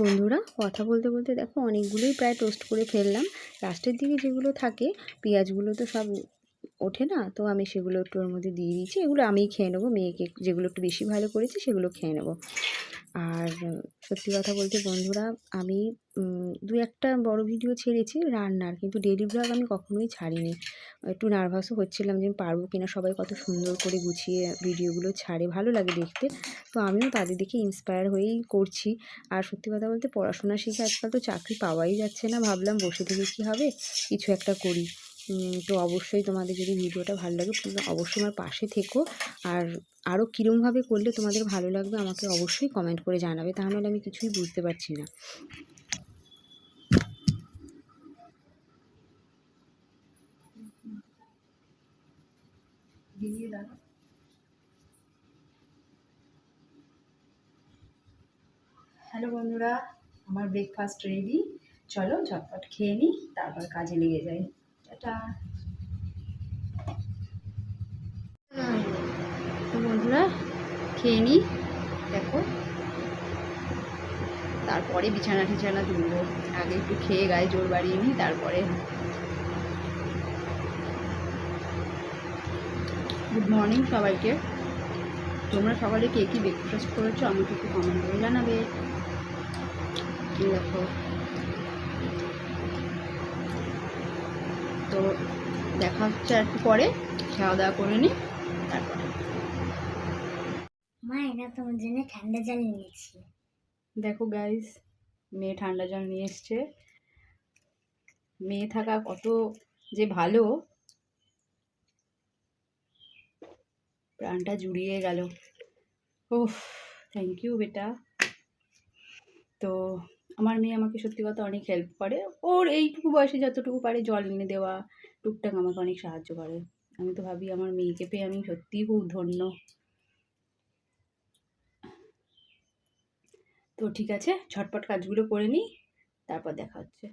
বন্ধুরা, কথা বলতে বলতে দেখো অনেকগুলোই প্রায় টোস্ট করে ফেললাম। লাস্টের দিকে যেগুলো থাকে পেঁয়াজগুলো তো সব ওঠে না, তো আমি সেগুলো একটু ওর মধ্যে দিয়ে দিয়েছি। এগুলো আমিই খেয়ে নেবো, মেয়েকে যেগুলো একটু বেশি ভালো করেছে সেগুলো খেয়ে নেবো। আর সত্যি কথা বলতে বন্ধুরা, আমি দু একটা বড় ভিডিও ছেড়েছি রান্নার, কিন্তু ডেইলি ব্লগ আমি কখনোই ছাড়িনি। একটু নার্ভাসও হচ্ছিলাম যে আমি পারবো কিনা। সবাই কত সুন্দর করে গুছিয়ে ভিডিওগুলো ছাড়ে, ভালো লাগে দেখতে। তো আমিও তাদের দেখে ইন্সপায়ার হয়েই করছি। আর সত্যি কথা বলতে পড়াশোনা শিখে আজকাল তো চাকরি পাওয়াই যাচ্ছে না, ভাবলাম বসে থেকে কী হবে, কিছু একটা করি। তো অবশ্যই তোমাদের যদি ভিডিওটা ভালো লাগে তোমরা অবশ্যই আমার পাশে থেকো। আর আরও কীরমভাবে করলে তোমাদের ভালো লাগবে আমাকে অবশ্যই কমেন্ট করে জানাবে, তাহলে আমি কিছুই বুঝতে পারছি না। হ্যালো বন্ধুরা, আমার ব্রেকফাস্ট রেডি। চলো ঝটপট খেয়ে নিই, তারপর কাজে লেগে যাই। টাটা। তো বন্ধুরা খেয়ে নিই, দেখো তারপরে বিছানা টিছানা তুলবো। আগে একটু খেয়ে গায়ে জোর বাড়িয়ে নিই, তারপরে। গুড মর্নিং সবাইকে। তোমরা সকালে কে কী ব্রেকফাস্ট করেছো আমাকে একটু কমেন্ট করে জানাবে। দেখো, তো দেখা হচ্ছে আর একটু পরে, খাওয়া দাওয়া করে নিই তারপরে। মা, এটা তোমার জন্য ঠান্ডা জল নিয়েছি। দেখো গাইস, মেয়ে ঠান্ডা জল নিয়ে এসছে। মেয়ে থাকা কত যে ভালো, প্রাণটা জুড়িয়ে গেল। ওহ, থ্যাংক ইউ বেটা। তো আমার মেয়ে আমাকে সত্যি কথা অনেক হেল্প করে। ওর এইটুকু বয়সে যতটুকু পারে জল এনে দেওয়া, টুকটাক আমাকে অনেক সাহায্য করে। আমি তো ভাবি আমার মেয়েকে পেয়ে আমি সত্যিই খুব ধন্য। তো ঠিক আছে, ঝটপট কাজগুলো করে নিই, তারপর দেখা হচ্ছে।